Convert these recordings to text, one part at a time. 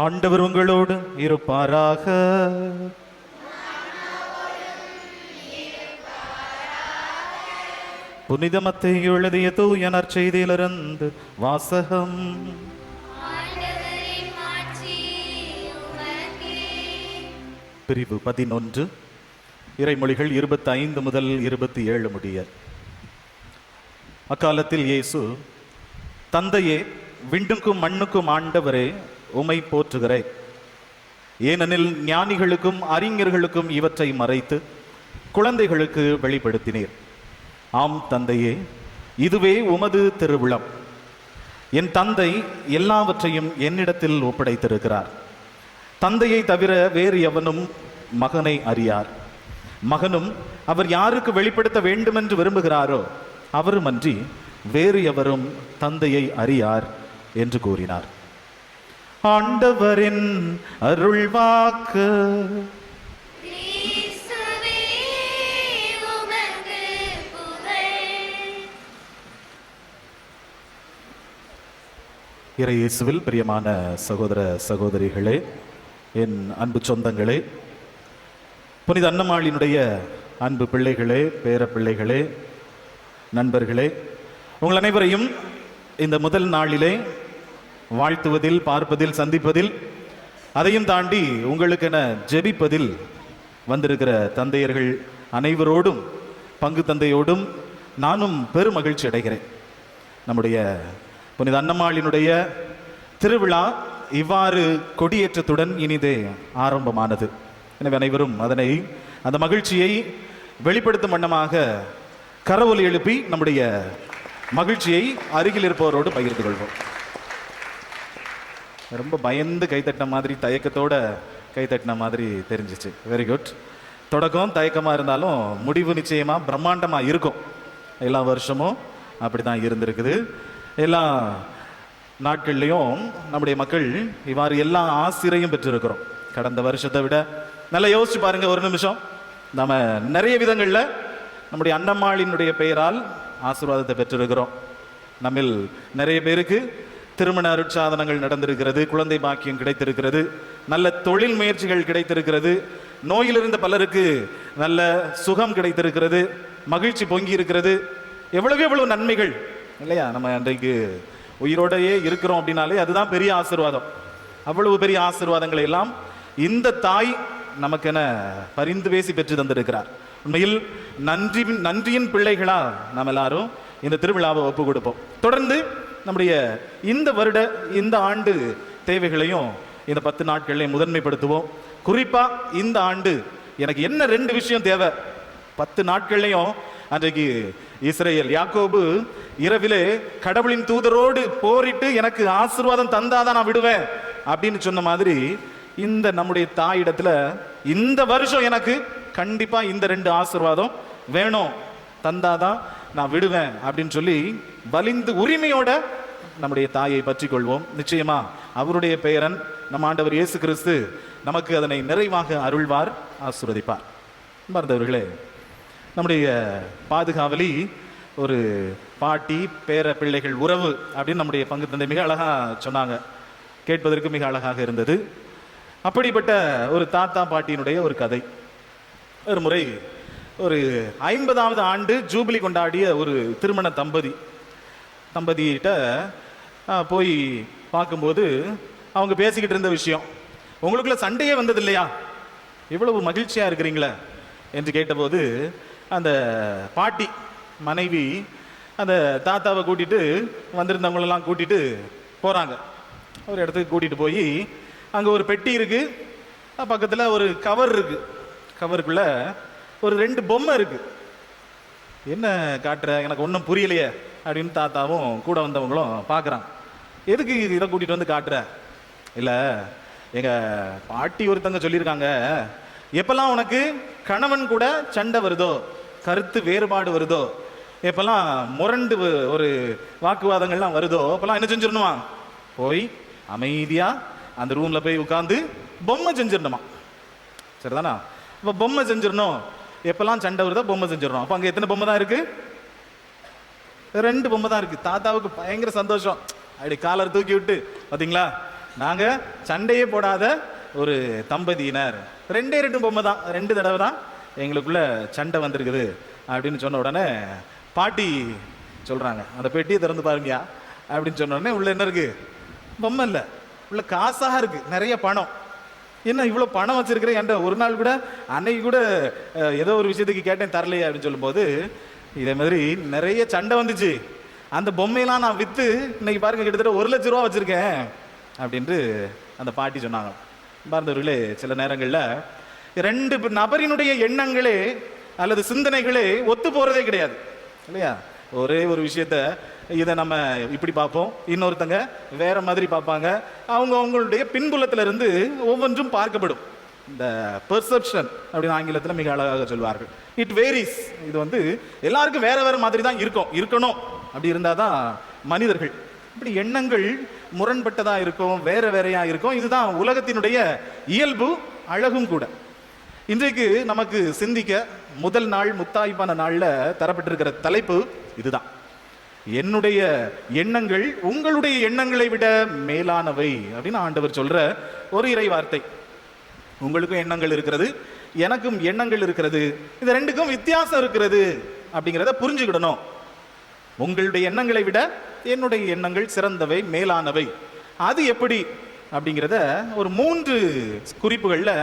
ஆண்டவர் உங்களோடு இருப்பாராக. புனித மத்தேயு எழுதிய தூய நற்செய்தியிலிருந்து வாசகம். பிரிவு 11, இறைமொழிகள் 25 முதல் 27 முடிய. அக்காலத்தில் இயேசு, தந்தையே, விண்ணுக்கும் மண்ணுக்கும் ஆண்டவரே, உம்மை போற்றுகிறேன். ஏனெனில் ஞானிகளுக்கும் அறிஞர்களுக்கும் இவற்றை மறைத்து குழந்தைகளுக்கு வெளிப்படுத்தினீர். ஆம் தந்தையே, இதுவே உமது திருவிழம். என் தந்தை எல்லாவற்றையும் என்னிடத்தில் ஒப்படைத்திருக்கிறார். தந்தையை தவிர வேறு எவனும் மகனை அறியார். மகனும் அவர் யாருக்கு வெளிப்படுத்த வேண்டும் என்று விரும்புகிறாரோ அவருமன்றி வேறு எவரும் தந்தையை அறியார் என்று கூறினார். ஆண்டவரின் அருள்வாக்கு. இறை இயேசுவில் பிரியமான சகோதர சகோதரிகளே, என் அன்பு சொந்தங்களே, புனித அன்னமாளினுடைய அன்பு பிள்ளைகளே, பேர பிள்ளைகளே, நண்பர்களே, உங்கள் அனைவரையும் இந்த முதல் நாளிலே வாழ்த்துவதில், பார்ப்பதில், சந்திப்பதில், அதையும் தாண்டி உங்களுக்கென ஜெபிப்பதில் வந்திருக்கிற தந்தையர்கள் அனைவரோடும், பங்கு தந்தையோடும் நானும் பெரும் மகிழ்ச்சி அடைகிறேன். நம்முடைய புனித அன்னமாளினுடைய திருவிழா இவ்வாறு கொடியேற்றத்துடன் இனிதே ஆரம்பமானது. எனவே அனைவரும் அந்த மகிழ்ச்சியை வெளிப்படுத்தும் வண்ணமாக கரவொலி எழுப்பி நம்முடைய மகிழ்ச்சியை அருகில் இருப்பவரோடு பகிர்ந்து கொள்வோம். ரொம்ப பயந்து கைத்தட்டின மாதிரி, தயக்கத்தோட கைத்தட்டின மாதிரி தெரிஞ்சிச்சு. Very good. தொடக்கம் தயக்கமாக இருந்தாலும் முடிவு நிச்சயமாக பிரம்மாண்டமாக இருக்கும். எல்லா வருஷமும் அப்படி தான் இருந்திருக்குது. எல்லா நாட்கள்லையும் நம்முடைய மக்கள் இவ்வாறு எல்லா ஆசிரியையும் பெற்றிருக்கிறோம். கடந்த வருஷத்தை விட நல்லா யோசிச்சு பாருங்க ஒரு நிமிஷம். நம்ம நிறைய விதங்களில் நம்முடைய அன்னம்மாளினுடைய பெயரால் ஆசீர்வாதத்தை பெற்றிருக்கிறோம். நம்மில் நிறைய பேருக்கு திருமண அருட்சாதனங்கள் நடந்திருக்கிறது, குழந்தை பாக்கியம் கிடைத்திருக்கிறது, நல்ல தொழில் முயற்சிகள் கிடைத்திருக்கிறது, நோயிலிருந்த பலருக்கு நல்ல சுகம் கிடைத்திருக்கிறது, மகிழ்ச்சி பொங்கி இருக்கிறது. எவ்வளவு நன்மைகள் இல்லையா? நம்ம அன்றைக்கு உயிரோடையே இருக்கிறோம் அப்படின்னாலே அதுதான் பெரிய ஆசீர்வாதம். அவ்வளவு பெரிய ஆசீர்வாதங்களை எல்லாம் இந்த தாய் நமக்கென பரிந்து பேசி பெற்று தந்திருக்கிறார். உண்மையில் நன்றியின் பிள்ளைகளா நாம் எல்லாரும் இந்த திருவிழாவை ஒப்பு கொடுப்போம். தொடர்ந்து நம்முடைய இந்த வருட, இந்த ஆண்டு தேவைகளையும் இந்த 10 நாட்களையும் முதன்மைப்படுத்துவோம். குறிப்பா இந்த ஆண்டு எனக்கு என்ன 2 விஷயம் தேவை? 10 நாட்கள்லையும் அன்றைக்கு இஸ்ரேல் யாக்கோபு இரவிலே கடவுளின் தூதரோடு போரிட்டு எனக்கு ஆசீர்வாதம் தந்தாதான் நான் விடுவேன் அப்படின்னு சொன்ன மாதிரி, இந்த நம்முடைய தாயிடத்துல இந்த வருஷம் எனக்கு கண்டிப்பா இந்த 2 ஆசீர்வாதம் வேணும், தந்தாதான் நான் விடுவேன் அப்படின்னு சொல்லி வலிந்து உரிமையோட நம்முடைய தாயை பற்றி கொள்வோம். நிச்சயமா அவருடைய பெயரன் நம் ஆண்டவர் இயேசு கிறிஸ்து நமக்கு அதனை நிறைவாக அருள்வார், ஆசீர்வதிப்பார். மறந்தவர்களே, நம்முடைய பாதுகாவலி ஒரு பாட்டி பேர பிள்ளைகள் உறவு அப்படின்னு நம்முடைய பங்கு தந்தை மிக அழகா சொன்னாங்க. கேட்பதற்கு மிக அழகாக இருந்தது. அப்படிப்பட்ட ஒரு தாத்தா பாட்டியினுடைய ஒரு கதை. ஒரு முறை ஒரு 50வது ஆண்டு ஜூபிலி கொண்டாடிய ஒரு திருமண தம்பதியிட்ட போய் பார்க்கும்போது அவங்க பேசிக்கிட்டு இருந்த விஷயம், உங்களுக்குள்ள சண்டையே வந்தது இல்லையா, இவ்வளவு மகிழ்ச்சியா இருக்கிறீங்களே என்று கேட்டபோது, அந்த பாட்டி மனைவி அந்த தாத்தாவை கூட்டிட்டு வந்திருந்தவங்களெல்லாம் கூட்டிட்டு போறாங்க. ஒரு இடத்துக்கு கூட்டிட்டு போய் அங்கே ஒரு பெட்டி இருக்கு, பக்கத்தில் ஒரு கவர் இருக்கு, கவருக்குள்ள ஒரு 2 பொம்மை இருக்கு. என்ன காட்டுற, எனக்கு ஒன்றும் புரியலையே அப்படின்னு தாத்தாவும் கூட வந்தவங்களும் பார்க்குறாங்க. எதுக்கு இதை கூட்டிட்டு வந்து காட்டுற? இல்லை, எங்கள் பாட்டி ஒருத்தங்க சொல்லியிருக்காங்க, எப்பெல்லாம் உனக்கு கணவன் கூட சண்டை வருதோ, கருத்து வேறுபாடு வருதோ, எப்பெல்லாம் முரண்டு ஒரு வாக்குவாதங்கள்லாம் வருதோ, அப்பெல்லாம் என்ன செஞ்சிடணுமா, போய் அமைதியா அந்த ரூம்ல போய் உட்காந்து பொம்மை செஞ்சிடணுமா. சரிதானா? இப்போ பொம்மை செஞ்சிடணும். எப்பெல்லாம் சண்டை வருதோ பொம்மை செஞ்சிடணும். அப்போ அங்கே எத்தனை பொம்மை தான் இருக்கு? 2 பொம்மை தான் இருக்கு. தாத்தாவுக்கு பயங்கர சந்தோஷம். அப்படி காலர் தூக்கி விட்டு, பார்த்தீங்களா நாங்க சண்டையே போடாத ஒரு தம்பதியினர், ரெண்டே ரெண்டு பொம்மை தான், 2 தடவை தான் எங்களுக்குள்ள சண்டை வந்திருக்குது அப்படின்னு சொன்ன உடனே பாட்டி சொல்றாங்க, அந்த பெட்டியை திறந்து பாருங்கயா அப்படின்னு சொன்ன உடனே உள்ள என்ன இருக்கு? பொம்மை இல்லை, உள்ள காசாக இருக்கு, நிறைய பணம். என்ன இவ்வளோ பணம் வச்சிருக்கிறேன்? என்கிட்ட ஒரு நாள் கூட, அன்னைக்கு கூட ஏதோ ஒரு விஷயத்துக்கு கேட்டேன் தரலையே அப்படின்னு சொல்லும்போது, இதே மாதிரி நிறைய சண்டை வந்துச்சு, அந்த பொம்மையெல்லாம் நான் விற்று இன்னைக்கு பாருங்க கிட்டத்தட்ட 1 லட்ச ரூபா வச்சிருக்கேன் அப்படின்ட்டு அந்த பாட்டி சொன்னாங்க. பார்ந்தவர்களே, சில நேரங்களில் 2 நபரினுடைய எண்ணங்களே அல்லது சிந்தனைகளே ஒத்து போறதே கிடையாது இல்லையா? ஒரே ஒரு விஷயத்த இதை நம்ம இப்படி பார்ப்போம், இன்னொருத்தங்க வேற மாதிரி பார்ப்பாங்க. அவங்களுடைய பின்புலத்துல இருந்து ஒவ்வொன்றும் பார்க்கப்படும். இந்த பெர்செப்ஷன் அப்படின்னு ஆங்கிலத்தில் மிக அழகாக சொல்வார்கள். It varies. இது வந்து எல்லாருக்கும் வேற வேற மாதிரி தான் இருக்கணும். அப்படி இருந்தாதான் மனிதர்கள். இப்படி எண்ணங்கள் முரண்பட்டதா இருக்கும், வேற வேறையா இருக்கும். இதுதான் உலகத்தினுடைய இயல்பு, அழகும் கூட. இன்றைக்கு நமக்கு சிந்திக்க முதல் நாள், முத்தாய்ப்பான நாள்ல தரப்பட்டிருக்கிற தலைப்பு இதுதான். என்னுடைய எண்ணங்கள் உங்களுடைய எண்ணங்களை விட மேலானவை அப்படின்னு ஆண்டவர் சொல்ற ஒரு இறை வார்த்தை. உங்களுக்கும் எண்ணங்கள் இருக்கிறது, எனக்கும் எண்ணங்கள் இருக்கிறது. இந்த ரெண்டுக்கும் வித்தியாசம் இருக்கிறது அப்படிங்கிறத புரிஞ்சுக்கிடணும். உங்களுடைய எண்ணங்களை விட என்னுடைய எண்ணங்கள் சிறந்தவை, மேலானவை. அது எப்படி அப்படிங்கிறத ஒரு 3 குறிப்புகளில்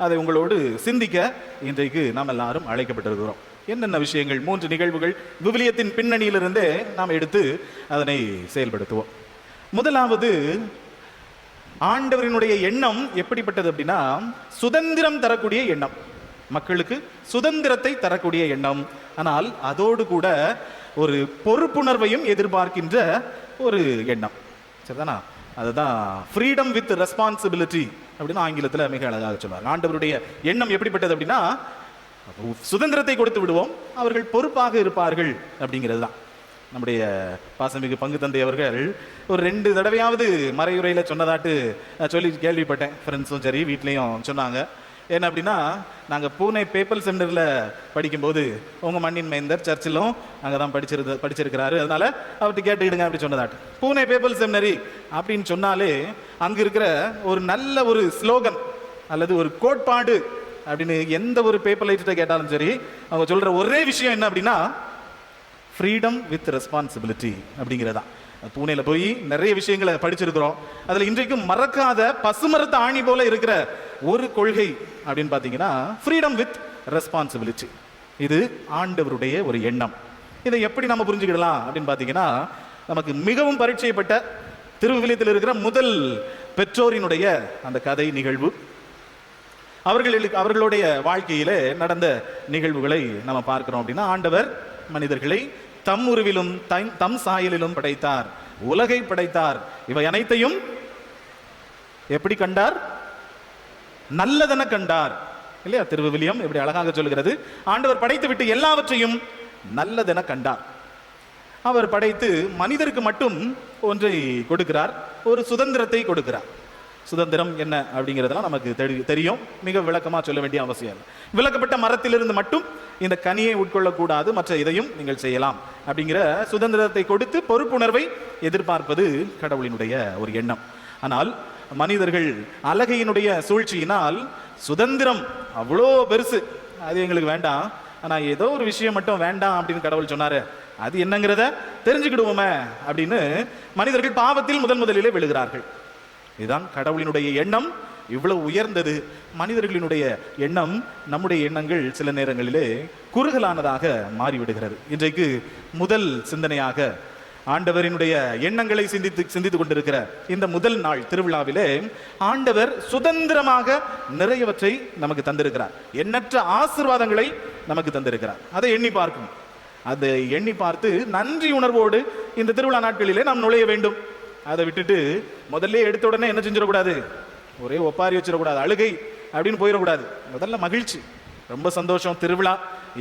அதை உங்களோடு சிந்திக்க இன்றைக்கு நாம் எல்லாரும் அழைக்கப்பட்டிருக்கிறோம். என்னென்ன விஷயங்கள், 3 நிகழ்வுகள் விவிலியத்தின் பின்னணியிலிருந்தே நாம் எடுத்து அதனை செயல்படுத்துவோம். முதலாவது, ஆண்டவரினுடைய எண்ணம் எப்படிப்பட்டது அப்படின்னா, சுதந்திரம் தரக்கூடிய எண்ணம், மக்களுக்கு சுதந்திரத்தை தரக்கூடிய எண்ணம். ஆனால் அதோடு கூட ஒரு பொறுப்புணர்வையும் எதிர்பார்க்கின்ற ஒரு எண்ணம். சரிதானா? அதுதான் ஃப்ரீடம் வித் ரெஸ்பான்சிபிலிட்டி அப்படின்னு ஆங்கிலத்தில் மிக அழகாக சொல்வாங்க. ஆண்டவருடைய எண்ணம் எப்படிப்பட்டது அப்படின்னா, சுதந்திரத்தை கொடுத்து விடுவோம், அவர்கள் பொறுப்பாக இருப்பார்கள் அப்படிங்கிறது தான். நம்முடைய பாசமிகு பங்கு தந்தை அவர்கள் ஒரு 2 தடவையாவது மறையுறையில் சொன்னதாட்டு சொல்லி கேள்விப்பட்டேன். ஃப்ரெண்ட்ஸும் சரி, வீட்லேயும் சொன்னாங்க. என்ன அப்படின்னா, நாங்கள் பூனே பேப்பல் செமினரில் படிக்கும்போது உங்கள் மண்ணின் மைந்தர் சர்ச்சிலும் அங்கே தான் படிச்சிருக்கிறாரு, அதனால அவர்கிட்ட கேட்டுக்கிடுங்க அப்படி சொன்னதாட்டு. பூனே பேப்பல் செமினரி அப்படின்னு சொன்னாலே அங்கே இருக்கிற ஒரு நல்ல ஒரு ஸ்லோகன் அல்லது ஒரு கோட்பாடு அப்படின்னு எந்த ஒரு பேப்பர் லைட்டை கேட்டாலும் சரி, அவங்க சொல்கிற ஒரே விஷயம் என்ன அப்படின்னா, ஃப்ரீடம் வித் ரெஸ்பான்சிபிலிட்டி அப்படிங்கிறதா. பூனேல போய் நிறைய விஷயங்களை படிச்சிருக்கிறோம். அதில் இன்றைக்கும் மறக்காத பசுமரத்து ஆணி போல இருக்கிற ஒரு கொள்கை அப்படின்னு பார்த்தீங்கன்னா, ஃப்ரீடம் வித் ரெஸ்பான்சிபிலிட்டி. இது ஆண்டவருடைய ஒரு எண்ணம். இதை எப்படி நம்ம புரிஞ்சுக்கிடலாம் அப்படின்னு பார்த்தீங்கன்னா, நமக்கு மிகவும் பரிச்சயப்பட்ட திருவிவிலியத்தில் இருக்கிற முதல் பெற்றோரினுடைய அந்த கதை நிகழ்வு, அவர்களுடைய வாழ்க்கையிலே நடந்த நிகழ்வுகளை நம்ம பார்க்கிறோம். அப்படின்னா, ஆண்டவர் மனிதர்களை தம் உருவிலும் தம் சாயலிலும் படைத்தார், உலகை படைத்தார். இவை அனைத்தையும் எப்படி கண்டார்? நல்லதென கண்டார் இல்லையா? திருவிவிலியம் எப்படி அழகாக சொல்கிறது. ஆண்டவர் படைத்து விட்டு எல்லாவற்றையும் நல்லதென கண்டார். அவர் படைத்து மனிதருக்கு மட்டும் ஒன்றை கொடுக்கிறார், ஒரு சுதந்திரத்தை கொடுக்கிறார். சுதந்திரம் என்ன அப்படிங்கிறதெல்லாம் நமக்கு தெரியும், மிக விளக்கமாக சொல்ல வேண்டிய அவசியம் இல்லை. விளக்கப்பட்ட மரத்திலிருந்து மட்டும் இந்த கனியை உட்கொள்ளக்கூடாது, மற்ற இதையும் நீங்கள் செய்யலாம் அப்படிங்கிற சுதந்திரத்தை கொடுத்து பொறுப்புணர்வை எதிர்பார்ப்பது கடவுளினுடைய ஒரு எண்ணம். ஆனால் மனிதர்கள் அலகையினுடைய சூழ்ச்சியினால் சுதந்திரம் அவ்வளோ பெருசு, அது எங்களுக்கு வேண்டாம், ஆனால் ஏதோ ஒரு விஷயம் மட்டும் வேண்டாம் அப்படின்னு கடவுள் சொன்னாரு, அது என்னங்கிறத தெரிஞ்சுக்கிடுவோமே அப்படின்னு மனிதர்கள் பாவத்தில் முதலிலே விழுகிறார்கள். இதுதான் கடவுளினுடைய எண்ணம், இவ்வளவு உயர்ந்தது. மனிதர்களினுடைய எண்ணம், நம்முடைய எண்ணங்கள் சில நேரங்களிலே குறுகலானதாக மாறிவிடுகிறது. இன்றைக்கு முதல் சிந்தனையாக ஆண்டவரினுடைய எண்ணங்களை சிந்தித்துக் கொண்டிருக்கிற இந்த முதல் நாள் திருவிழாவிலே ஆண்டவர் சுதந்திரமாக நிறையவற்றை நமக்கு தந்திருக்கிறார், எண்ணற்ற ஆசீர்வாதங்களை நமக்கு தந்திருக்கிறார். அதை எண்ணி பார்க்கும், அதை எண்ணி பார்த்து நன்றி உணர்வோடு இந்த திருவிழா நாட்களிலே நாம் நுழைய வேண்டும். அதை விட்டுட்டு முதல்ல எடுத்த உடனே என்ன செஞ்சிடக்கூடாது, ஒரே ஒப்பாரி வச்சிடக்கூடாது, அழுகை அப்படின்னு போயிடக்கூடாது. முதல்ல மகிழ்ச்சி, ரொம்ப சந்தோஷம், திருவிழா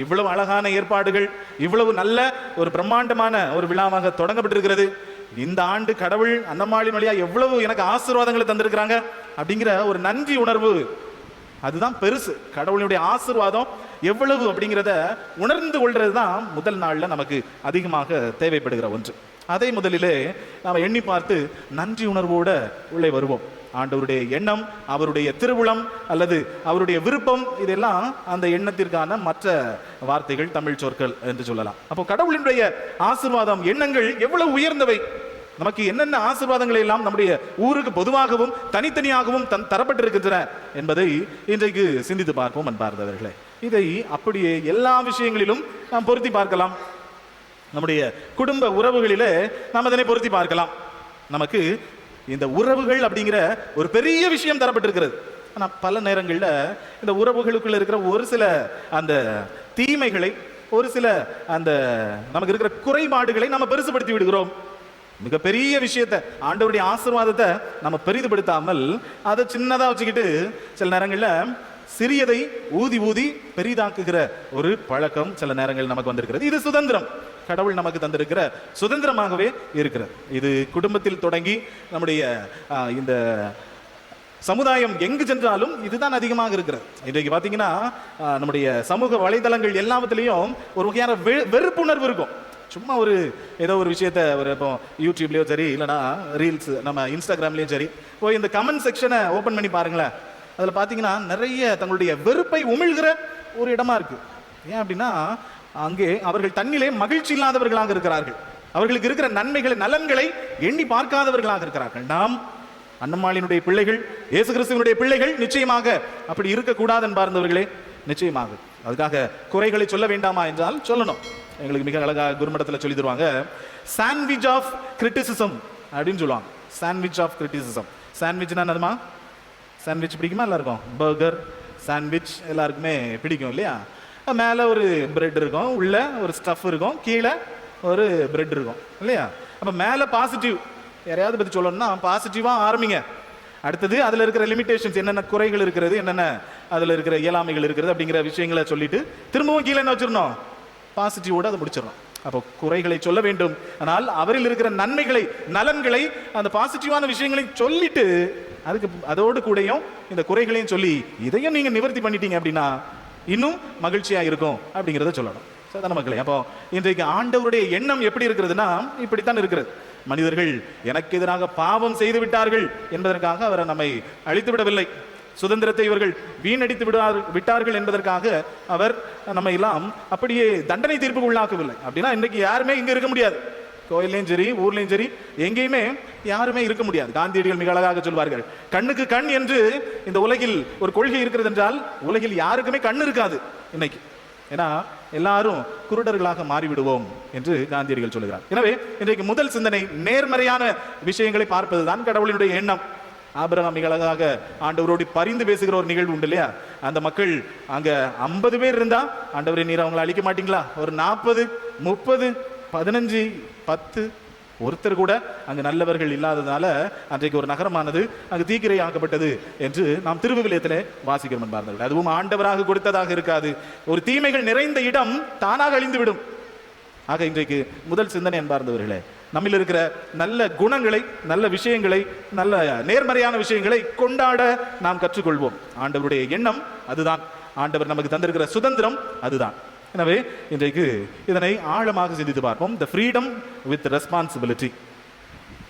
இவ்வளவு அழகான ஏற்பாடுகள், இவ்வளவு நல்ல ஒரு பிரம்மாண்டமான ஒரு விழாவாக தொடங்கப்பட்டிருக்கிறது. இந்த ஆண்டு கடவுள் அன்னமாளின் வழியா எவ்வளவு எனக்கு ஆசீர்வாதங்களை தந்திருக்கிறாங்க அப்படிங்கிற ஒரு நன்றி உணர்வு, அதுதான் பெருசு. கடவுளுடைய ஆசீர்வாதம் எவ்வளவு அப்படிங்கிறத உணர்ந்து கொள்றது தான் முதல் நாளில் நமக்கு அதிகமாக தேவைப்படுகிற ஒன்று. அதை முதலிலே நாம் எண்ணி பார்த்து நன்றி உணர்வோட உள்ளே வருவோம். ஆண்டவருடைய எண்ணம், அவருடைய திருவுளம் அல்லது அவருடைய விருப்பம், இதெல்லாம் அந்த எண்ணத்திற்கான மற்ற வார்த்தைகள், தமிழ் சொற்கள் என்று சொல்லலாம். அப்போ கடவுளினுடைய ஆசீர்வாதம், எண்ணங்கள் எவ்வளவு உயர்ந்தவை, நமக்கு என்னென்ன ஆசீர்வாதங்களை எல்லாம் நம்முடைய ஊருக்கு பொதுவாகவும் தனித்தனியாகவும் தரப்பட்டிருக்கின்றன என்பதை இன்றைக்கு சிந்தித்து பார்ப்போம் அன்பார்ந்தவர்களே. இதை அப்படியே எல்லா விஷயங்களிலும் நாம் பொருத்தி பார்க்கலாம். நம்முடைய குடும்ப உறவுகளிலே நாம் அதனை பொருத்தி பார்க்கலாம். நமக்கு இந்த உறவுகள் அப்படிங்கிற ஒரு பெரிய விஷயம் தரப்பட்டிருக்கிறது. ஆனால் பல நேரங்களில் இந்த உறவுகளுக்குள்ள இருக்கிற ஒரு சில அந்த தீமைகளை, ஒரு சில அந்த நமக்கு இருக்கிற குறைபாடுகளை நம்ம பெருசுபடுத்தி விடுகிறோம். மிகப்பெரிய விஷயத்தை, ஆண்டவருடைய ஆசீர்வாதத்தை நம்ம பெரிதுபடுத்தாமல் அதை சின்னதாக வச்சுக்கிட்டு சில நேரங்களில் சிறியதை ஊதி ஊதி பெரிதாக்குகிற ஒரு பழக்கம் சில நேரங்கள் நமக்கு வந்திருக்கிறது. இது சுதந்திரம், கடவுள் நமக்கு தந்திருக்கிற சுதந்திரமாகவே இருக்கிறது. இது குடும்பத்தில் தொடங்கி நம்முடைய இந்த சமுதாயம் எங்கு சென்றாலும் இதுதான் அதிகமாக இருக்கிறது. இன்றைக்கு பார்த்தீங்கன்னா நம்முடைய சமூக வலைதளங்கள் எல்லாவற்றிலையும் ஒரு வகையான வெறுப்புணர்வு இருக்கும். சும்மா ஒரு ஏதோ ஒரு விஷயத்த ஒரு இப்போ யூடியூப்லேயோ சரி, இல்லைனா ரீல்ஸ் நம்ம இன்ஸ்டாகிராம்லேயும் சரி, போய் இந்த கமெண்ட் செக்ஷனை ஓப்பன் பண்ணி பாருங்களேன். அதில் பார்த்தீங்கன்னா நிறைய தங்களுடைய வெறுப்பை உமிழ்கிற ஒரு இடமா இருக்கு. ஏன் அப்படின்னா அங்கே அவர்கள் தன்னிலே மகிழ்ச்சி இல்லாதவர்களாக இருக்கிறார்கள். அவர்களுக்கு இருக்கிற நன்மைகளை, நலன்களை எண்ணி பார்க்காதவர்களாக இருக்கிறார்கள். நாம் அன்னம்மாளினுடைய பிள்ளைகள், இயேசு கிறிஸ்துவினுடைய பிள்ளைகள் நிச்சயமாக அப்படி இருக்கக்கூடாது என்பார்ந்தவர்களே. நிச்சயமாக அதுக்காக குறைகளை சொல்ல வேண்டாமா என்றால் சொல்லணும். எங்களுக்கு மிக அழகாக குருமடத்தில் சொல்லி தருவாங்க, சாண்ட்விச் ஆஃப் கிரிட்டிசிசம் அப்படின்னு சொல்லுவாங்க. Sandwich of criticism. சாண்ட்விச்னா என்னதுமா? சாண்ட்விச் பிடிக்குமா எல்லாருக்கும்? பர்கர், சாண்ட்விச் எல்லாருக்குமே பிடிக்கும் இல்லையா? மேலே ஒரு பிரெட் இருக்கும், உள்ள ஒரு ஸ்டஃப் இருக்கும், கீழே ஒரு பிரெட் இருக்கும் இல்லையா? அப்போ மேலே பாசிட்டிவ், யாரையாவது பற்றி சொல்லணும்னா பாசிட்டிவாக ஆரம்பிங்க. அடுத்தது அதில் இருக்கிற லிமிடேஷன்ஸ், என்னென்ன குறைகள் இருக்கிறது, என்னென்ன அதில் இருக்கிற இயலாமைகள் இருக்கிறது அப்படிங்கிற விஷயங்களை சொல்லிட்டு திரும்பவும் கீழே என்ன வச்சிடணும்? பாசிட்டிவோடு அதை முடிச்சிடணும். அப்போ குறைகளை சொல்ல வேண்டும், ஆனால் அவரில் இருக்கிற நன்மைகளை, நலன்களை, அந்த பாசிட்டிவான விஷயங்களை சொல்லிட்டு அதுக்கு அதோடு கூடயும் இந்த குறைகளையும் சொல்லி இதையும் நீங்கள் நிவர்த்தி பண்ணிட்டீங்க அப்படின்னா இன்னும் மகிழ்ச்சியாக இருக்கும் அப்படிங்கிறத சொல்லணும். சாதாரண மக்களே, அப்போ இன்றைக்கு ஆண்டவருடைய எண்ணம் எப்படி இருக்கிறதுனா இப்படித்தான் இருக்கிறது. மனிதர்கள் எனக்கு எதிராக பாவம் செய்து விட்டார்கள் என்பதற்காக அவரை நம்மை அழித்து விடவில்லை. சுதந்திரத்தை இவர்கள் வீணடித்து விட்டார்கள் என்பதற்காக அவர் நம்ம எல்லாம் அப்படியே தண்டனை தீர்ப்புக்கு உள்ளாக்கவில்லை. அப்படின்னா இன்றைக்கு யாருமே இங்கே இருக்க முடியாது. கோயிலையும் சரி, ஊர்லையும் சரி, எங்கேயுமே யாருமே இருக்க முடியாது. காந்தியடிகள் மிக அழகாக சொல்வார்கள், கண்ணுக்கு கண் என்று இந்த உலகில் ஒரு கொள்கை இருக்கிறது என்றால் உலகில் யாருக்குமே கண் இருக்காது இன்னைக்கு. ஏன்னா எல்லாரும் குருடர்களாக மாறிவிடுவோம் என்று காந்தியடிகள் சொல்லுகிறார். எனவே இன்றைக்கு முதல் சிந்தனை நேர்மறையான விஷயங்களை பார்ப்பதுதான் கடவுளினுடைய எண்ணம். ஆபிரகாம் மிக அழகாக ஆண்டவரோடு பரிந்து பேசுகிற ஒரு நிகழ்வு உண்டு இல்லையா? அந்த மக்கள் அங்க 50 பேர் இருந்தா, ஆண்டவரை நீர் அவங்களை அழிக்க மாட்டீங்களா? ஒரு 40, 30, 15, 10, ஒருத்தர் கூட அங்கு நல்லவர்கள் இல்லாததால அன்றைக்கு ஒரு நகரமானது அங்கு தீக்கிரை ஆக்கப்பட்டது என்று நாம் திருவிவிலியத்திலே வாசிக்கிறோம் என்பார்கள். அதுவும் ஆண்டவராக கொடுத்ததாக இருக்காது. ஒரு தீமைகள் நிறைந்த இடம் தானாக அழிந்துவிடும். ஆக இன்றைக்கு முதல் சிந்தனை என்பார்ந்தவர்களே, நம்மில் இருக்கிற நல்ல குணங்களை, நல்ல விஷயங்களை, நல்ல நேர்மறையான விஷயங்களை கொண்டாட நாம் கற்றுக்கொள்வோம். ஆண்டவருடைய எண்ணம் அதுதான். ஆண்டவர் நமக்கு தந்திருக்கிற சுதந்திரம் அதுதான். எனவே இன்றைக்கு இதனை ஆழமாக சிந்தித்து பார்ப்போம். The freedom with responsibility.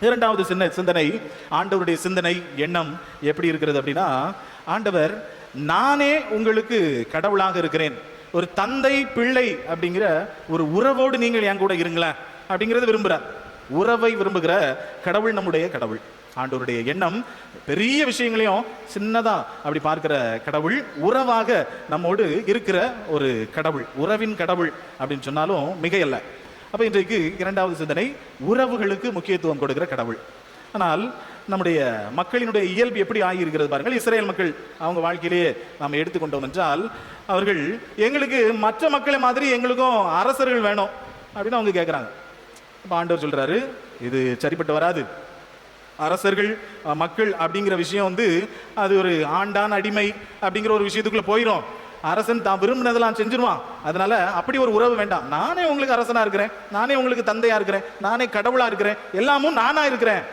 இரண்டாவது சிந்தனை, ஆண்டவருடைய சிந்தனை, எண்ணம் எப்படி இருக்கிறது அப்படின்னா, ஆண்டவர் நானே உங்களுக்கு கடவுளாக இருக்கிறேன், ஒரு தந்தை பிள்ளை அப்படிங்கிற ஒரு உறவோடு நீங்கள் என் கூட இருங்களேன் அப்படிங்கிறத விரும்புகிறார். உறவை விரும்புகிற கடவுள் நம்முடைய கடவுள். ஆண்டவருடைய எண்ணம் பெரிய விஷயங்களையும் சின்னதா அப்படி பார்க்கிற கடவுள், உறவாக நம்மோடு இருக்கிற ஒரு கடவுள், உறவின் கடவுள் அப்படின்னு சொன்னாலும் மிகையல்ல. அப்ப இன்றைக்கு இரண்டாவது சிந்தனை, உறவுகளுக்கு முக்கியத்துவம் கொடுக்கிற கடவுள். ஆனால் நம்முடைய மக்களினுடைய இயல்பு எப்படி ஆகியிருக்கிறது பாருங்கள். இஸ்ரேல் மக்கள் அவங்க வாழ்க்கையிலேயே நாம் எடுத்துக்கொண்டோம் என்றால், அவர்கள் எங்களுக்கு மற்ற மக்களை மாதிரி எங்களுக்கும் அரசர்கள் வேணும் அப்படின்னு அவங்க கேட்குறாங்க. இப்போ ஆண்டவர் சொல்றாரு, இது சரிப்பட்டு வராது. அரசர்கள் மக்கள் அப்படிங்கிற விஷயம் அது ஒரு ஆண்டான் அடிமை அப்படிங்கிற ஒரு விஷயத்துக்குள்ள போயிடும். அரசன் தான் விரும்பினதெல்லாம் செஞ்சிருவான். அதனால அப்படி ஒரு உறவு வேண்டாம். நானே உங்களுக்கு அரசனா இருக்கிறேன், நானே உங்களுக்கு தந்தையா இருக்கிறேன், நானே கடவுளா இருக்கிறேன், எல்லாமும் நானா இருக்கிறேன்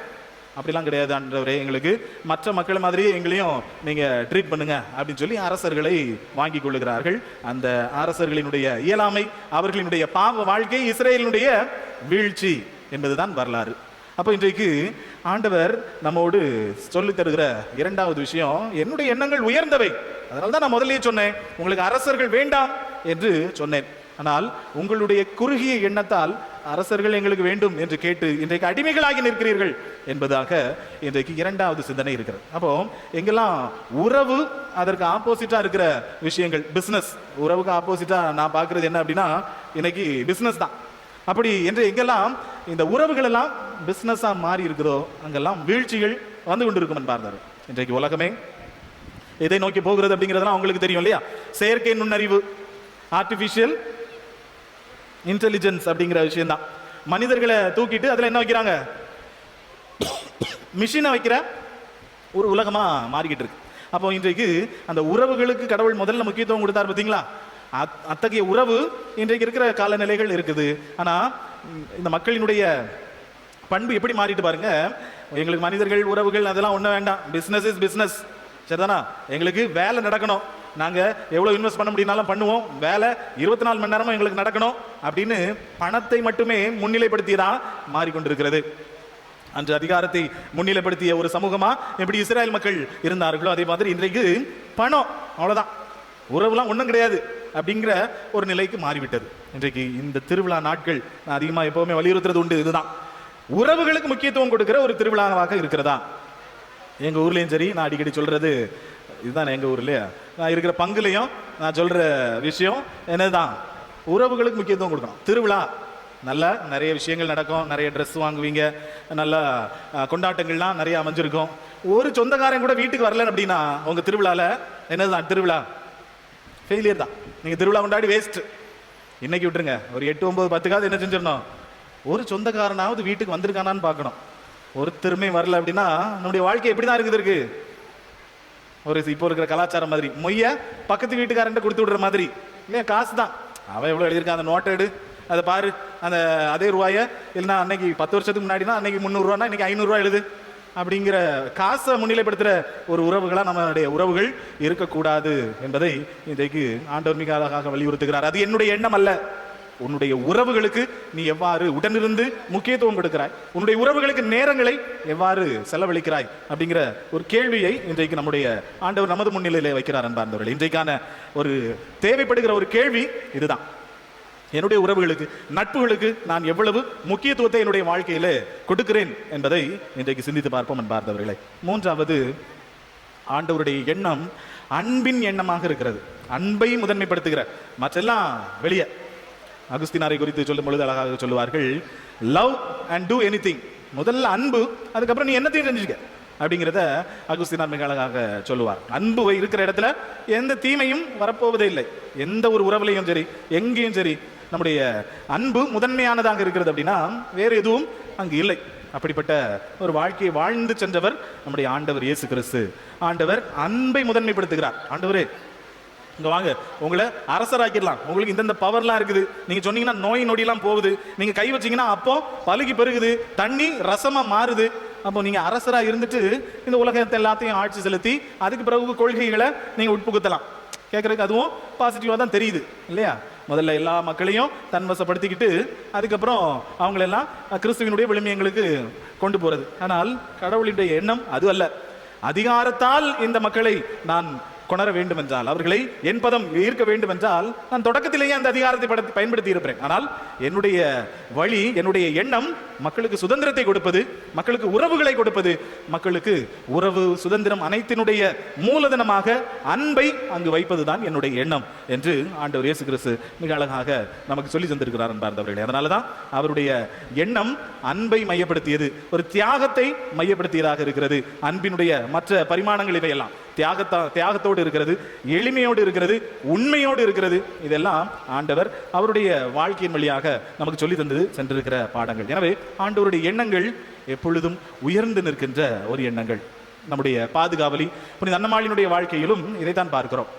அப்படிலாம் கிடையாது ஆண்டவரே, எங்களுக்கு மற்ற மக்கள் மாதிரியே எங்களையும் நீங்க ட்ரீட் பண்ணுங்க அப்படின்னு சொல்லி அரசர்களை வாங்கி கொள்ளுகிறார்கள். அந்த அரசர்களினுடைய இயலாமை, அவர்களினுடைய பாவ வாழ்க்கை, இஸ்ரேலினுடைய வீழ்ச்சி என்பதுதான் வரலாறு. அப்போ இன்றைக்கு ஆண்டவர் நம்மோடு சொல்லி தருகிற இரண்டாவது விஷயம், என்னுடைய எண்ணங்கள் உயர்ந்தவை. அதனால தான் நான் முதல்லயே சொன்னேன், உங்களுக்கு அரசர்கள் வேண்டாம் என்று சொன்னேன். ஆனால் உங்களுடைய குறுகிய எண்ணத்தால் அரசர்கள் எங்களுக்கு வேண்டும் என்று கேட்டு இன்றைக்கு அடிமைகளாகி நிற்கிறீர்கள் என்பதாக இன்றைக்கு இரண்டாவது சிந்தனை இருக்கிறது. அப்போ எங்கெல்லாம் உறவு அதற்கு ஆப்போசிட்டா இருக்கிற விஷயங்கள், பிசினஸ் உறவுக்கு ஆப்போசிட்டா நான் பார்க்கிறது என்ன அப்படின்னா இன்னைக்கு பிசினஸ் தான். அப்படி என்று எங்கெல்லாம் இந்த உறவுகள் எல்லாம் பிசினஸா மாறி இருக்கிறதோ அங்கெல்லாம் வீழ்ச்சிகள் வந்து கொண்டிருக்கும் என்பார். இன்றைக்கு உலகமே எதை நோக்கி போகிறது அப்படிங்கிறதுலாம் உங்களுக்கு தெரியும் இல்லையா? செயற்கை நுண்ணறிவு, ஆர்டிபிஷியல் இன்டெலிஜென்ஸ் அப்படிங்கிற விஷயம் தான். மனிதர்களை தூக்கிட்டு அதுல என்ன வைக்கிறாங்க? மிஷினை வைக்கிற ஒரு உலகமா மாறிக்கிட்டு இருக்கு. அப்போ இன்றைக்கு அந்த உறவுகளுக்கு கடவுள் முதல்ல முக்கியத்துவம் கொடுத்தார் பார்த்தீங்களா? அத்தகைய உறவு இன்றைக்கு இருக்கிற காலநிலைகள் இருக்குது. ஆனா இந்த மக்களினுடைய பண்பு எப்படி மாறிட்டு பாருங்க. எங்களுக்கு மனிதர்கள் உறவுகள் அதெல்லாம் ஒன்றும் வேண்டாம், பிஸ்னஸ் இஸ் பிஸ்னஸ், சரிதானா? எங்களுக்கு வேலை நடக்கணும், நாங்கள் எவ்வளோ இன்வெஸ்ட் பண்ண முடியும்னாலும் பண்ணுவோம், வேலை 24 மணி நேரமும் எங்களுக்கு நடக்கணும் அப்படின்னு பணத்தை மட்டுமே முன்னிலைப்படுத்தியதான் மாறிக்கொண்டிருக்கிறது. அன்று அதிகாரத்தை முன்னிலைப்படுத்திய ஒரு சமூகமா எப்படி இஸ்ரேல் மக்கள் இருந்தார்களோ அதே மாதிரி இன்றைக்கு பணம் அவ்வளோதான், உறவுலாம் ஒன்றும் கிடையாது அப்படிங்கிற ஒரு நிலைக்கு மாறிவிட்டது. இன்றைக்கு இந்த திருவிழா நாட்கள் நான் அதிகமாக எப்பவுமே வலியுறுத்துறது உண்டு, இதுதான் உறவுகளுக்கு முக்கியத்துவம் கொடுக்கிற ஒரு திருவிழாவாக இருக்கிறதா. எங்க ஊர்லயும் சரி, நான் அடிக்கடி சொல்றது இதுதான், எங்க ஊர்ல நான் இருக்கிற பங்குலையும் நான் சொல்ற விஷயம் என்னதுதான், உறவுகளுக்கு முக்கியத்துவம் கொடுக்கணும். திருவிழா நல்லா நிறைய விஷயங்கள் நடக்கும், நிறைய ட்ரெஸ் வாங்குவீங்க, நல்ல கொண்டாட்டங்கள்லாம் நிறைய அமைஞ்சிருக்கும். ஒரு சொந்தக்காரன் கூட வீட்டுக்கு வரல அப்படின்னா உங்க திருவிழால என்னதுதான், திருவிழா ஃபெயிலியர் தான். நீங்க திருவிழா கொண்டாடி வேஸ்ட். இன்னைக்கு விட்டுருங்க, ஒரு 8, 9, 10 என்ன செஞ்சிடணும், ஒரு சொந்தக்காரனாவது வீட்டுக்கு வந்திருக்கானான்னு பார்க்கணும். ஒருத்தருமே வரல அப்படின்னா நம்முடைய வாழ்க்கை எப்படி தான் இருக்கு? ஒரு இப்போ இருக்கிற கலாச்சாரம் மாதிரி மொய்ய பக்கத்து வீட்டுக்காரன் கொடுத்து விடுற மாதிரி இல்லையா? காசு தான், அவன் எவ்வளோ எழுதியிருக்கான் அந்த நோட்டை எடு, அதை பாரு, அந்த அதே ரூபாய இல்லைன்னா அன்னைக்கு 10 வருஷத்துக்கு முன்னாடினா அன்னைக்கு 300 ரூபானா இன்னைக்கு 500 ரூபா எழுது அப்படிங்கிற காசை முன்னிலைப்படுத்துகிற ஒரு உறவுகளாக நம்மளுடைய உறவுகள் இருக்கக்கூடாது என்பதை இன்றைக்கு ஆண்டவர் மிக அழகாக வலியுறுத்துகிறார். அது என்னுடைய எண்ணம் அல்ல. உன்னுடைய உறவுகளுக்கு நீ எவ்வாறு உடனிருந்து முக்கியத்துவம் கொடுக்கிறாய், உன்னுடைய உறவுகளுக்கு நேரங்களை எவ்வாறு செலவழிக்கிறாய் அப்படிங்கிற ஒரு கேள்வியை இன்றைக்கு நம்முடைய ஆண்டவர் நமது முன்னிலையிலே வைக்கிறார் அன்பார்ந்தவர்கள். இன்றைக்கான ஒரு தேவைப்படுகிற ஒரு கேள்வி இதுதான். என்னுடைய உறவுகளுக்கு, நட்புகளுக்கு நான் எவ்வளவு முக்கியத்துவத்தை என்னுடைய வாழ்க்கையில கொடுக்கிறேன் என்பதை இன்றைக்கு சிந்தித்து பார்ப்போம் அன்பார்ந்தவர்களே. மூன்றாவது, ஆண்டவருடைய எண்ணம் அன்பின் எண்ணமாக இருக்கிறது. அன்பை முதன்மைப்படுத்துகிற, மற்றெல்லாம் வெளியே. அகுஸ்தினாரை குறித்து சொல்லும் பொழுது அழகாக சொல்லுவார்கள், லவ் அண்ட் டூ எனிதிங். முதல்ல அன்பு, அதுக்கப்புறம் நீ என்னத்தையும் செஞ்சுக்க அப்படிங்கிறத அகுஸ்தினார் மிக அழகாக சொல்லுவார். அன்பு இருக்கிற இடத்துல எந்த தீமையும் வரப்போவதே இல்லை. எந்த ஒரு உறவுலையும் சரி, எங்கேயும் சரி, நம்முடைய அன்பு முதன்மையானதாக இருக்கிறது அப்படின்னா வேறு எதுவும் அங்கு இல்லை. அப்படிப்பட்ட ஒரு வாழ்க்கையை வாழ்ந்து சென்றவர் நம்முடைய ஆண்டவர் இயேசு கிறிஸ்து. ஆண்டவர் அன்பை முதன்மைப்படுத்துகிறார். ஆண்டவரே இங்க வாங்க, உங்களை அரசராக்கிடலாம், உங்களுக்கு இந்த பவர்லாம் இருக்குது, நீங்க சொன்னீங்கன்னா நோய் நொடியெல்லாம் போகுது, நீங்க கை வச்சீங்கன்னா அப்போ பலுகி பெருகுது, தண்ணி ரசமா மாறுது. அப்போ நீங்க அரசரா இருந்துட்டு இந்த உலகத்தை எல்லாத்தையும் ஆட்சி செலுத்தி அதுக்கு பிறகு கொள்கைகளை நீங்க உட்புகுத்தலாம். கேட்கறதுக்கு அதுவும் பாசிட்டிவா தான் தெரியுது இல்லையா? முதல்ல எல்லா மக்களையும் தன்வசப்படுத்திக்கிட்டு அதுக்கப்புறம் அவங்களெல்லாம் கிறிஸ்துவினுடைய விழுமியங்களுக்கு கொண்டு போறது. ஆனால் கடவுளுடைய எண்ணம் அது அல்ல. அதிகாரத்தால் இந்த மக்களை நான் கொணர வேண்டும் என்றால், அவர்களை என் பதம் ஈர்க்க வேண்டும் என்றால் நான் தொடக்கத்திலேயே அந்த அதிகாரத்தை பயன்படுத்தி இருப்பேன். ஆனால் என்னுடைய வழி, என்னுடைய எண்ணம் மக்களுக்கு சுதந்திரத்தை கொடுப்பது, மக்களுக்கு உறவுகளை கொடுப்பது, மக்களுக்கு உறவு சுதந்திரம் அனைத்தினுடைய மூலதனமாக அன்பை அங்கு வைப்பதுதான் என்னுடைய எண்ணம் என்று ஆண்டவர் இயேசு கிறிஸ்து மிக அழகாக நமக்கு சொல்லி தந்திருக்கிறார் என்பார்ந்தவர்களே. அதனாலதான் அவருடைய எண்ணம் அன்பை மையப்படுத்தியது, ஒரு தியாகத்தை மையப்படுத்தியதாக இருக்கிறது. அன்பினுடைய மற்ற பரிமாணங்கள் இவையெல்லாம் தியாகத்தோடு இருக்கிறது, எளிமையோடு இருக்கிறது, உண்மையோடு இருக்கிறது. இதெல்லாம் ஆண்டவர் அவருடைய வாழ்க்கையின் வழியாக நமக்கு சொல்லி தந்தது சென்றிருக்கிற பாடங்கள். எனவே ஆண்டவருடைய எண்ணங்கள் எப்பொழுதும் உயர்ந்து நிற்கின்ற ஒரு எண்ணங்கள். நம்முடைய பாதுகாவலி புனித அன்னமாளினுடைய வாழ்க்கையிலும் இதைத்தான் பார்க்கிறோம்.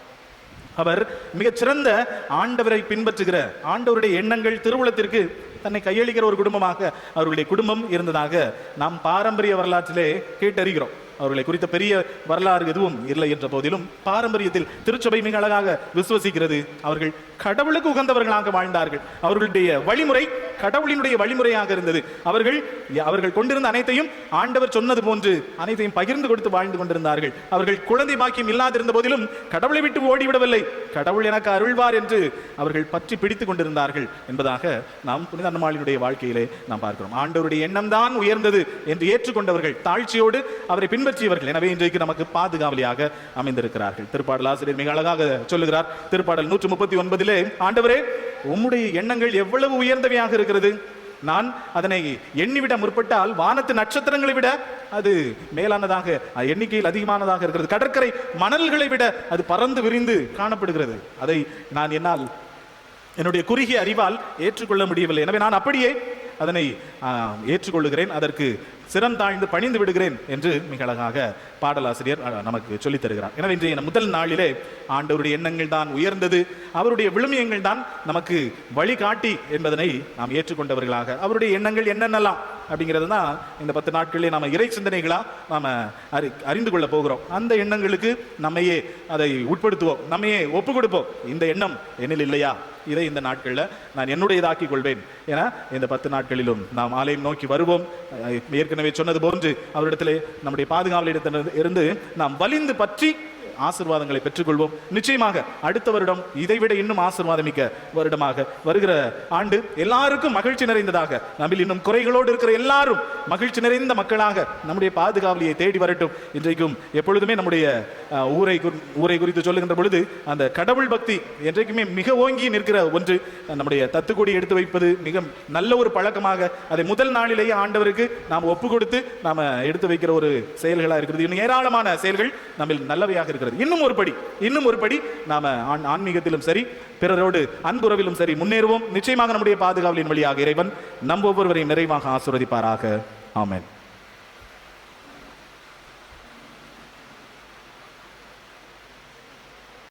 அவர் மிகச்சிறந்த ஆண்டவரை பின்பற்றுகிற, ஆண்டவருடைய எண்ணங்கள் திருவுளத்திற்கு தன்னை கையளிக்கிற ஒரு குடும்பமாக அவர்களுடைய குடும்பம் இருந்ததாக நாம் பாரம்பரிய வரலாற்றிலே கேட்டறிகிறோம். அவர்களை குறித்த பெரிய வரலாறு எதுவும் இல்லை என்ற போதிலும் பாரம்பரியத்தில் திருச்சபை மிக அழகாக விசுவசிக்கிறது. அவர்கள் கடவுளுக்கு உகந்தவர்களாக வாழ்ந்தார்கள். அவர்களுடைய வழிமுறை கடவுளினுடைய வழிமுறையாக இருந்தது. அவர்கள் கொண்டிருந்த அனைத்தையும் ஆண்டவர் சொன்னது போன்று அனைத்தையும் பகிர்ந்து கொடுத்து வாழ்ந்து கொண்டிருந்தார்கள். அவர்கள் குழந்தை பாக்கியம் இல்லாதிருந்த போதிலும் கடவுளை விட்டு ஓடிவிடவில்லை. கடவுள் எனக்கு அருள்வார் என்று அவர்கள் பற்றி பிடித்துக் கொண்டிருந்தார்கள் என்பதாக நாம் புனித அன்னமாளினுடைய வாழ்க்கையிலே நாம் பார்க்கிறோம். ஆண்டவருடைய எண்ணம் தான் உயர்ந்தது என்று ஏற்றுக்கொண்டவர்கள், தாழ்ச்சியோடு அவரை பின்பற்றியவர்கள். எனவே இன்றைக்கு நமக்கு பாதுகாவலியாக அமைந்திருக்கிறார்கள். திருப்பாடல் ஆசிரியர் மிக அழகாக சொல்லுகிறார். திருப்பாடல் 139 ஆண்டவரே, உம்முடைய எண்ணங்கள் எவ்வளவு உயர்ந்தவையாக இருக்கிறது. நான் அதனை எண்ணிவிட முற்பட்டால் வானத்து நட்சத்திரங்களை விட அது மேலானதாக, எண்ணிக்கையில் அதிகமானதாக இருக்கிறது. கடற்கரை மணல்களை விட அது பறந்து விரிந்து காணப்படுகிறது. அதை நான் என்னால் என்னுடைய குறுகிய அறிவால் ஏற்றுக்கொள்ள முடியவில்லை. எனவே நான் அப்படியே அதனை ஏற்றுக்கொள்ளுகிறேன், அதற்கு சிரம் தாழ்ந்து பணிந்து விடுகிறேன் என்று மிக அழகாக பாடலாசிரியர் நமக்கு சொல்லித் தருகிறார். எனவே இன்றைய முதல் நாளிலே ஆண்டவருடைய எண்ணங்கள் தான் உயர்ந்தது, அவருடைய விழுமியங்கள் தான் நமக்கு வழிகாட்டி என்பதனை நாம் ஏற்றுக்கொண்டவர்களாக, அவருடைய எண்ணங்கள் என்னென்னலாம் அப்படிங்கிறது தான் இந்த 10 நாட்களிலே நாம் இறை சிந்தனைகளா நாம் அறிந்து கொள்ள போகிறோம். அந்த எண்ணங்களுக்கு நம்மையே அதை உட்படுத்துவோம், நம்மையே ஒப்பு கொடுப்போம். இந்த எண்ணம் என்னில் இல்லையா, இதை இந்த நாட்களில் நான் என்னுடையதாக்கிக் கொள்வேன் என இந்த 10 நாட்களிலும் நாம் ஆலயம் நோக்கி வருவோம். ஏற்கனவே சொன்னது போன்று அவரிடத்திலே நம்முடைய பாதுகாவலிடத்தில் இருந்து நாம் வலிந்து பற்றி ஆசீர்வாதங்களை பெற்றுக்கொள்வோம். நிச்சயமாக அடுத்த வருடம் இதைவிட இன்னும் ஆசீர்வாதமிக்க வருடமாக வருகிற ஆண்டு எல்லாருக்கும் மகிழ்ச்சி நிறைந்ததாக, நம்மில் இன்னும் குறைகளோடு இருக்கிற எல்லாரும் மகிழ்ச்சி நிறைந்த மக்களாக நம்முடைய பாதுகாவலியை தேடி வரட்டும். இன்றைக்கும் எப்பொழுதுமே நம்முடைய ஊரை குறித்து சொல்லுகின்ற பொழுது அந்த கடவுள் பக்தி என்றைக்குமே மிக ஓங்கி நிற்கிற ஒன்று. நம்முடைய தத்துக்கூடி எடுத்து வைப்பது மிக நல்ல ஒரு பழக்கமாக, அதை முதல் நாளிலேயே ஆண்டவருக்கு நாம் ஒப்பு கொடுத்து நாம் எடுத்து வைக்கிற ஒரு செயல்களாக இருக்கிறது. இன்னும் ஏராளமான செயல்கள் நம்மில் நல்லவையாக இருக்கிறது. இன்னும் ஒரு படி நாம ஆன்மீகத்திலும் சரி, பிறரோடு அன்புறவிலும் சரி முன்னேறுவோம். நிச்சயமாக நம்முடைய பாதுகாவலின் வழியாக இறைவன் நம் ஒவ்வொருவரையும் நிறைவாக ஆசீர்வதிப்பாராக. ஆமென்.